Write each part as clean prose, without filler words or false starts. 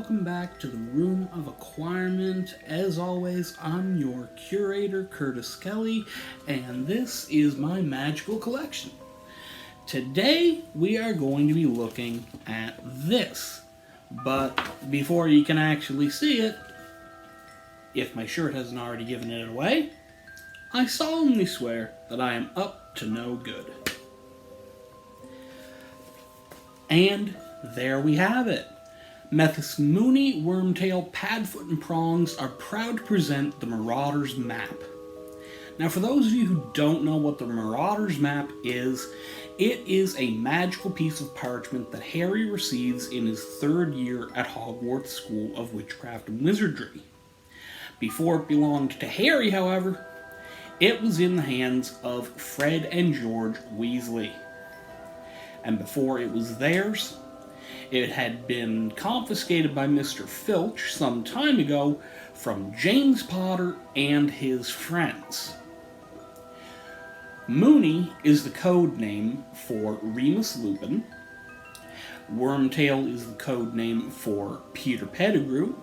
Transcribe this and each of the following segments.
welcome back to the Room of Acquirement. As always, I'm your curator, Curtis Kelly, and this is my magical collection. Today, we are going to be looking at this, but before you can actually see it, if my shirt hasn't already given it away, I solemnly swear that I am up to no good. And there we have it. Methus Mooney, Wormtail, Padfoot, and Prongs are proud to present the Marauder's map. Now, for those of you who don't know what the Marauder's map is, it is a magical piece of parchment that Harry receives in his third year at Hogwarts School of Witchcraft and Wizardry. Before it belonged to Harry, however, it was in the hands of Fred and Gorge Weasley. And before it was theirs, it had been confiscated by Mr. Filch some time ago from James Potter and his friends. Mooney is the code name for Remus Lupin. Wormtail is the code name for Peter Pettigrew.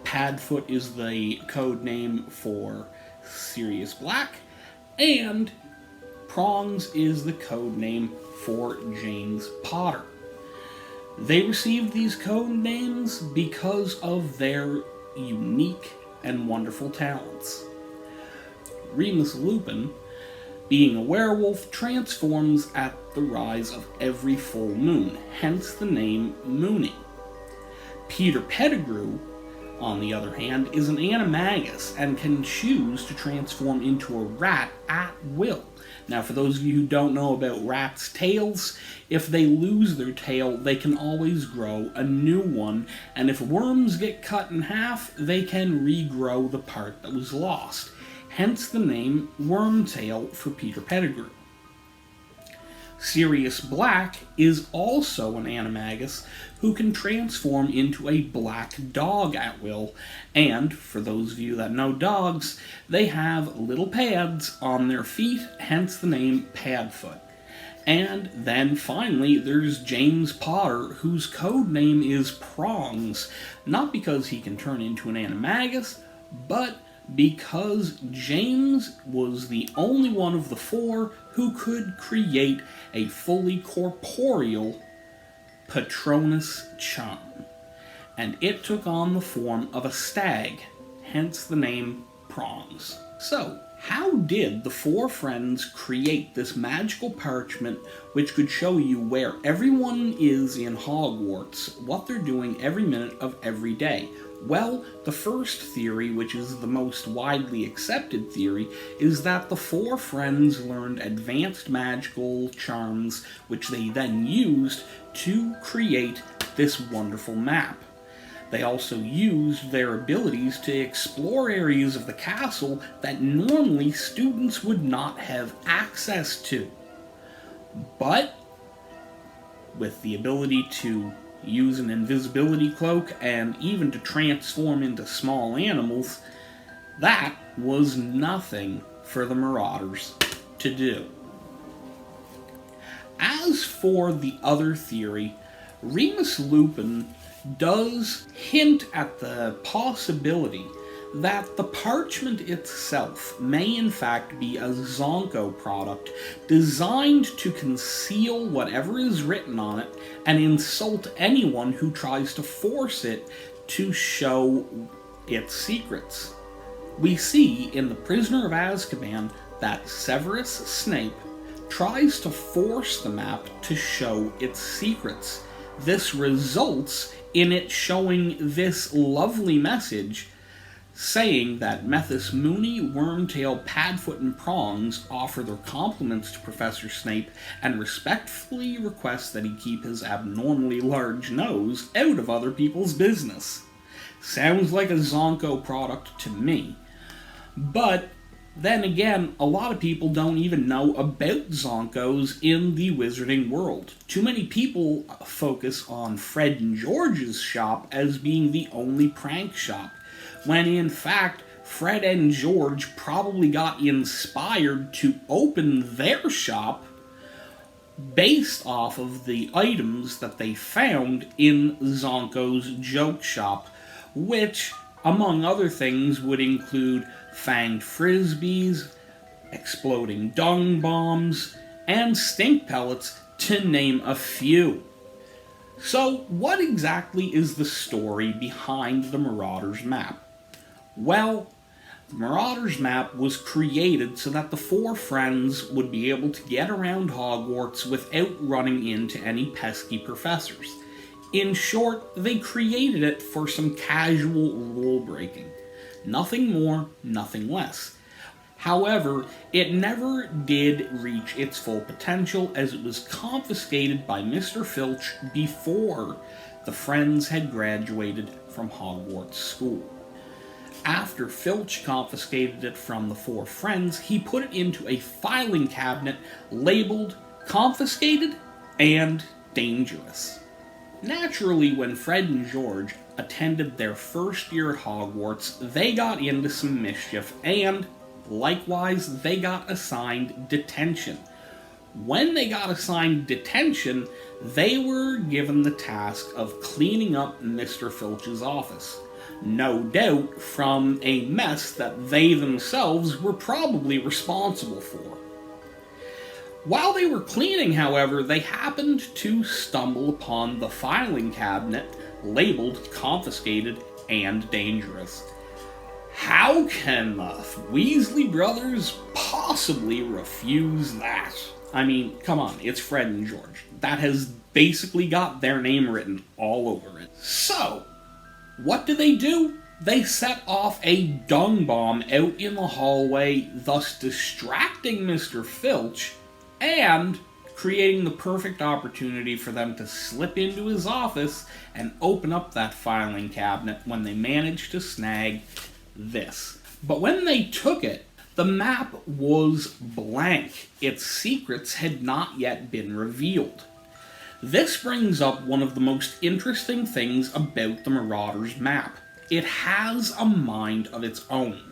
Padfoot is the code name for Sirius Black. And Prongs is the code name for James Potter. They received these code names because of their unique and wonderful talents. Remus Lupin, being a werewolf, transforms at the rise of every full moon, hence the name Mooney. Peter Pettigrew, on the other hand, is an animagus and can choose to transform into a rat at will. Now, for those of you who don't know about rats' tails, if they lose their tail, they can always grow a new one, and if worms get cut in half, they can regrow the part that was lost. Hence the name Wormtail for Peter Pettigrew. Sirius Black is also an animagus who can transform into a black dog at will, and for those of you that know dogs, they have little pads on their feet, hence the name Padfoot. And then finally there's James Potter, whose code name is Prongs, not because he can turn into an animagus, but because James was the only one of the four who could create a fully corporeal Patronus charm, and it took on the form of a stag, hence the name Prongs. So, how did the four friends create this magical parchment which could show you where everyone is in Hogwarts, what they're doing every minute of every day? Well, the first theory, which is the most widely accepted theory, is that the four friends learned advanced magical charms which they then used to create this wonderful map. They also used their abilities to explore areas of the castle that normally students would not have access to. But with the ability to use an invisibility cloak and even to transform into small animals, that was nothing for the Marauders to do. As for the other theory, Remus Lupin does hint at the possibility that the parchment itself may in fact be a Zonko product designed to conceal whatever is written on it and insult anyone who tries to force it to show its secrets. We see in The Prisoner of Azkaban that Severus Snape tries to force the map to show its secrets. This results in it showing this lovely message saying that Methus Mooney, Wormtail, Padfoot, and Prongs offer their compliments to Professor Snape and respectfully request that he keep his abnormally large nose out of other people's business. Sounds like a Zonko product to me. But then again, a lot of people don't even know about Zonkos in the wizarding world. Too many people focus on Fred and Gorge's shop as being the only prank shop, when in fact, Fred and Gorge probably got inspired to open their shop based off of the items that they found in Zonko's joke shop, which, among other things, would include fanged frisbees, exploding dung bombs, and stink pellets, to name a few. So, what exactly is the story behind the Marauder's map? Well, the Marauder's map was created so that the four friends would be able to get around Hogwarts without running into any pesky professors. In short, they created it for some casual rule breaking. Nothing more, nothing less. However, it never did reach its full potential as it was confiscated by Mr. Filch before the friends had graduated from Hogwarts School. After Filch confiscated it from the four friends, he put it into a filing cabinet labeled Confiscated and Dangerous. Naturally, when Fred and George attended their first year at Hogwarts, they got into some mischief and, likewise, they got assigned detention. When they got assigned detention, they were given the task of cleaning up Mr. Filch's office. No doubt from a mess that they themselves were probably responsible for. While they were cleaning, however, they happened to stumble upon the filing cabinet labeled Confiscated and Dangerous. How can the Weasley brothers possibly refuse that? I mean, come on, it's Fred and George. That has basically got their name written all over it. So, what do? They set off a dung bomb out in the hallway, thus distracting Mr. Filch and creating the perfect opportunity for them to slip into his office and open up that filing cabinet when they managed to snag this. But when they took it, the map was blank. Its secrets had not yet been revealed. This brings up one of the most interesting things about the Marauder's map. It has a mind of its own.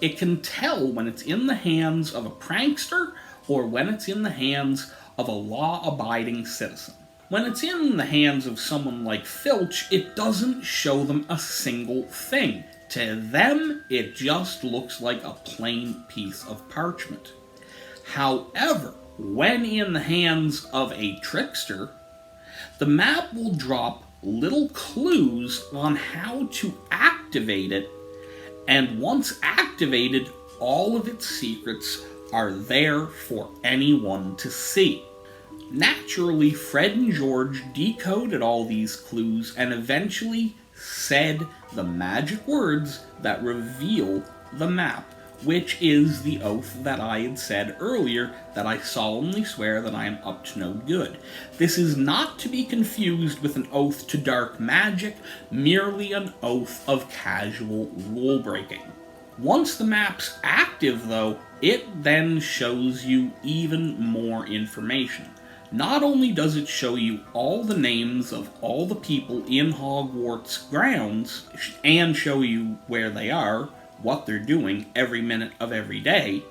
It can tell when it's in the hands of a prankster or when it's in the hands of a law-abiding citizen. When it's in the hands of someone like Filch, it doesn't show them a single thing. To them, it just looks like a plain piece of parchment. However, when in the hands of a trickster, the map will drop little clues on how to activate it, and once activated, all of its secrets are there for anyone to see. Naturally, Fred and George decoded all these clues and eventually said the magic words that reveal the map, which is the oath that I had said earlier, that I solemnly swear that I am up to no good. This is not to be confused with an oath to dark magic, merely an oath of casual rule breaking. Once the map's active, though, it then shows you even more information. Not only does it show you all the names of all the people in Hogwarts grounds, and show you where they are, what they're doing every minute of every day,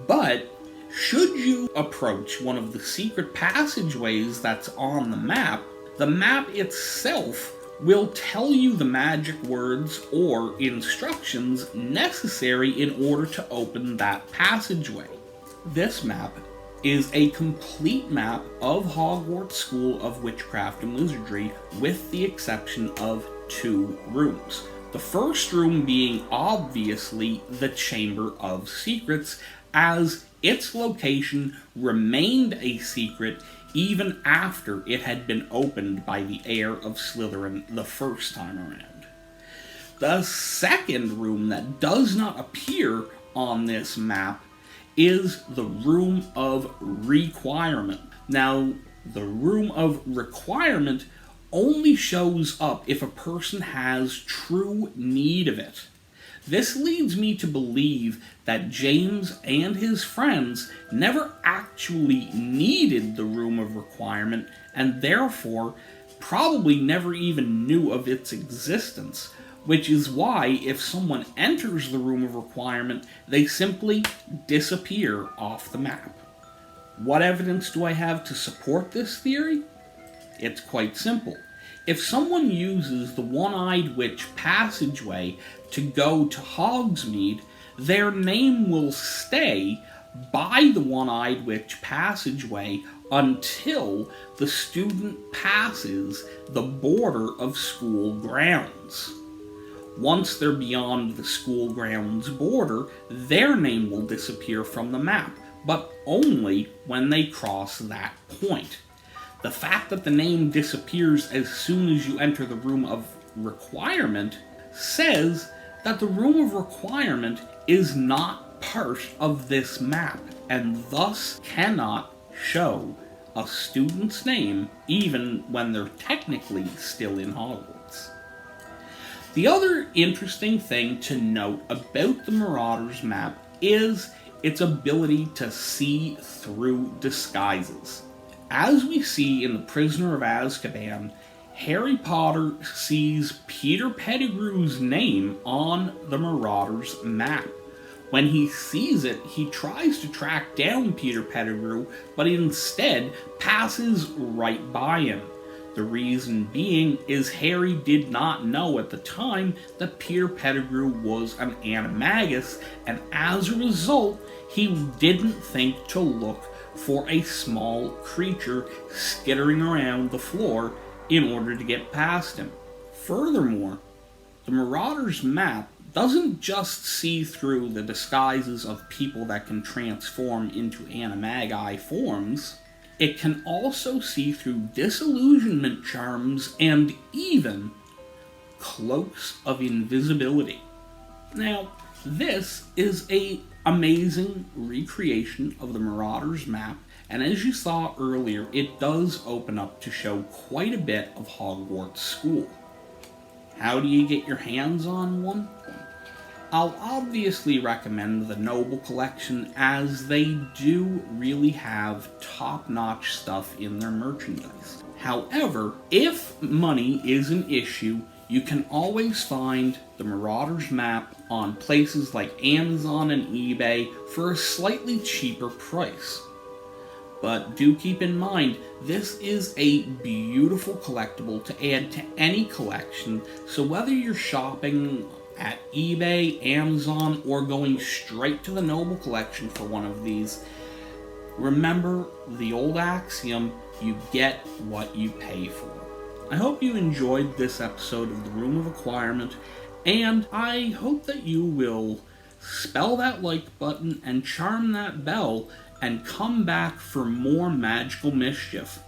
but should you approach one of the secret passageways that's on the map itself will tell you the magic words or instructions necessary in order to open that passageway. This map is a complete map of Hogwarts School of Witchcraft and Wizardry, with the exception of 2 rooms. The first room being obviously the Chamber of Secrets, as its location remained a secret even after it had been opened by the heir of Slytherin the first time around. The second room that does not appear on this map is the Room of Requirement. Now, the Room of Requirement only shows up if a person has true need of it. This leads me to believe that James and his friends never actually needed the Room of Requirement, and therefore probably never even knew of its existence, which is why if someone enters the Room of Requirement, they simply disappear off the map. What evidence do I have to support this theory? It's quite simple. If someone uses the One-Eyed Witch passageway to go to Hogsmeade, their name will stay by the One-Eyed Witch passageway until the student passes the border of school grounds. Once they're beyond the school grounds border, their name will disappear from the map, but only when they cross that point. The fact that the name disappears as soon as you enter the Room of Requirement says that the Room of Requirement is not part of this map, and thus cannot show a student's name even when they're technically still in Hogwarts. The other interesting thing to note about the Marauders map is its ability to see through disguises. As we see in The Prisoner of Azkaban, Harry Potter sees Peter Pettigrew's name on the Marauders map. When he sees it, he tries to track down Peter Pettigrew, but instead passes right by him. The reason being is Harry did not know at the time that Peter Pettigrew was an animagus, and as a result, he didn't think to look for a small creature skittering around the floor in order to get past him. Furthermore, the Marauders map doesn't just see through the disguises of people that can transform into animagi forms, it can also see through disillusionment charms and even cloaks of invisibility. Now, this is an amazing recreation of the Marauders map, and as you saw earlier, it does open up to show quite a bit of Hogwarts School. How do you get your hands on one? I'll obviously recommend the Noble Collection, as they do really have top-notch stuff in their merchandise. However, if money is an issue, you can always find the Marauders map on places like Amazon and eBay for a slightly cheaper price. But do keep in mind, this is a beautiful collectible to add to any collection, so whether you're shopping at eBay, Amazon, or going straight to the Noble Collection for one of these, remember the old axiom, you get what you pay for. I hope you enjoyed this episode of the Room of Requirement, and I hope that you will spell that like button and charm that bell and come back for more magical mischief.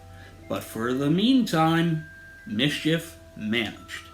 But for the meantime, mischief managed.